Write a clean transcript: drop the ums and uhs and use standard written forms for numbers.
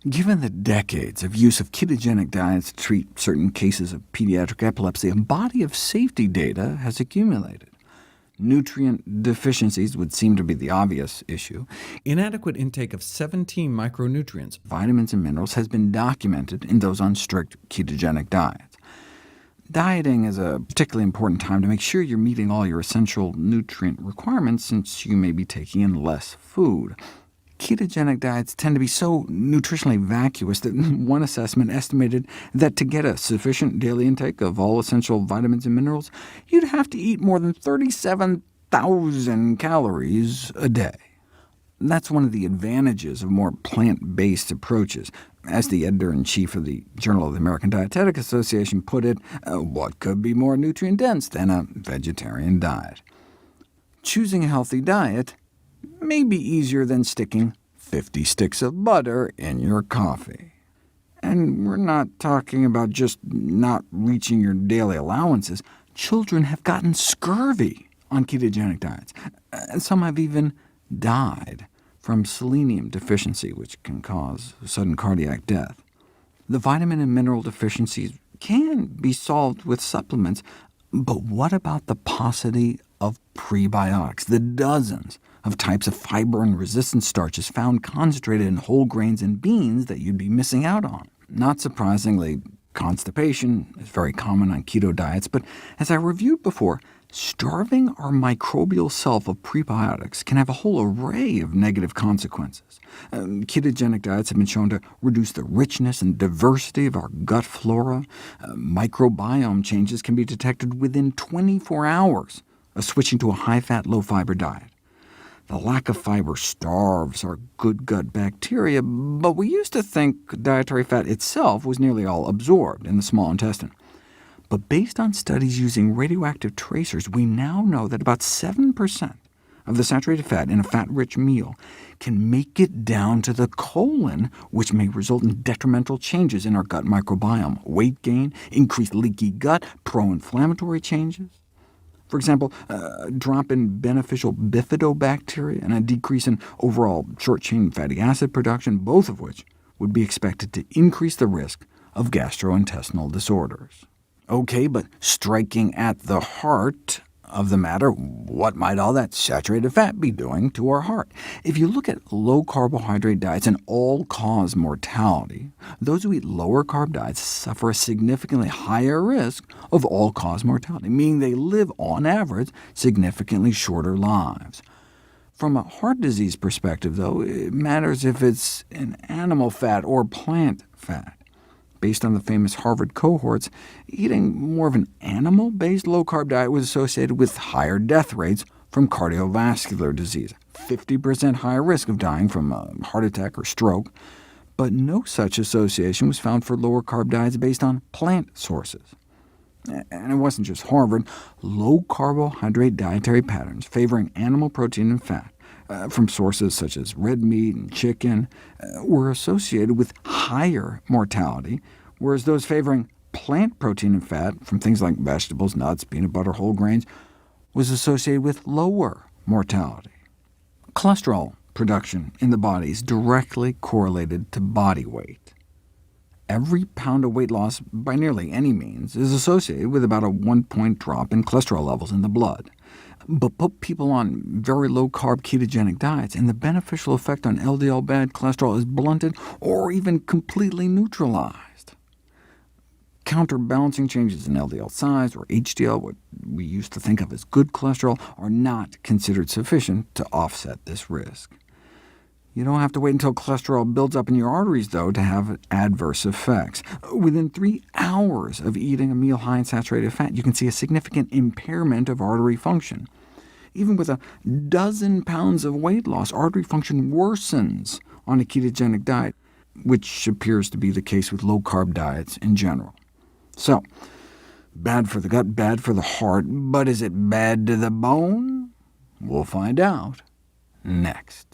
Given the decades of use of ketogenic diets to treat certain cases of pediatric epilepsy, a body of safety data has accumulated. Nutrient deficiencies would seem to be the obvious issue. Inadequate intake of 17 micronutrients, vitamins and minerals, has been documented in those on strict ketogenic diets. Dieting is a particularly important time to make sure you're meeting all your essential nutrient requirements, since you may be taking in less food. Ketogenic diets tend to be so nutritionally vacuous that one assessment estimated that to get a sufficient daily intake of all essential vitamins and minerals, you'd have to eat more than 37,000 calories a day. That's one of the advantages of more plant-based approaches. As the editor-in-chief of the Journal of the American Dietetic Association put it, what could be more nutrient-dense than a vegetarian diet? Choosing a healthy diet may be easier than sticking 50 sticks of butter in your coffee. And we're not talking about just not reaching your daily allowances. Children have gotten scurvy on ketogenic diets, and some have even died from selenium deficiency, which can cause sudden cardiac death. The vitamin and mineral deficiencies can be solved with supplements, but what about the paucity of prebiotics, the dozens of types of fiber and resistant starches found concentrated in whole grains and beans that you'd be missing out on? Not surprisingly, constipation is very common on keto diets, but as I reviewed before, starving our microbial self of prebiotics can have a whole array of negative consequences. Ketogenic diets have been shown to reduce the richness and diversity of our gut flora. Microbiome changes can be detected within 24 hours of switching to a high-fat, low-fiber diet. The lack of fiber starves our good gut bacteria, but we used to think dietary fat itself was nearly all absorbed in the small intestine. But based on studies using radioactive tracers, we now know that about 7% of the saturated fat in a fat-rich meal can make it down to the colon, which may result in detrimental changes in our gut microbiome: weight gain, increased leaky gut, pro-inflammatory changes. For example, a drop in beneficial bifidobacteria and a decrease in overall short-chain fatty acid production, both of which would be expected to increase the risk of gastrointestinal disorders. OK, but striking at the heart of the matter, what might all that saturated fat be doing to our heart? If you look at low-carbohydrate diets and all-cause mortality, those who eat lower-carb diets suffer a significantly higher risk of all-cause mortality, meaning they live, on average, significantly shorter lives. From a heart disease perspective, though, it matters if it's an animal fat or plant fat. Based on the famous Harvard cohorts, eating more of an animal-based low-carb diet was associated with higher death rates from cardiovascular disease, 50% higher risk of dying from a heart attack or stroke, but no such association was found for lower-carb diets based on plant sources. And it wasn't just Harvard. Low-carbohydrate dietary patterns favoring animal protein and fat, from sources such as red meat and chicken, were associated with higher mortality, whereas those favoring plant protein and fat, from things like vegetables, nuts, peanut butter, whole grains, was associated with lower mortality. Cholesterol production in the body is directly correlated to body weight. Every pound of weight loss, by nearly any means, is associated with about a 1-point drop in cholesterol levels in the blood. But put people on very low-carb ketogenic diets, and the beneficial effect on LDL bad cholesterol is blunted or even completely neutralized. Counterbalancing changes in LDL size, or HDL, what we used to think of as good cholesterol, are not considered sufficient to offset this risk. You don't have to wait until cholesterol builds up in your arteries, though, to have adverse effects. Within 3 hours of eating a meal high in saturated fat, you can see a significant impairment of artery function. Even with a dozen pounds of weight loss, artery function worsens on a ketogenic diet, which appears to be the case with low-carb diets in general. So, bad for the gut, bad for the heart, but is it bad to the bone? We'll find out next.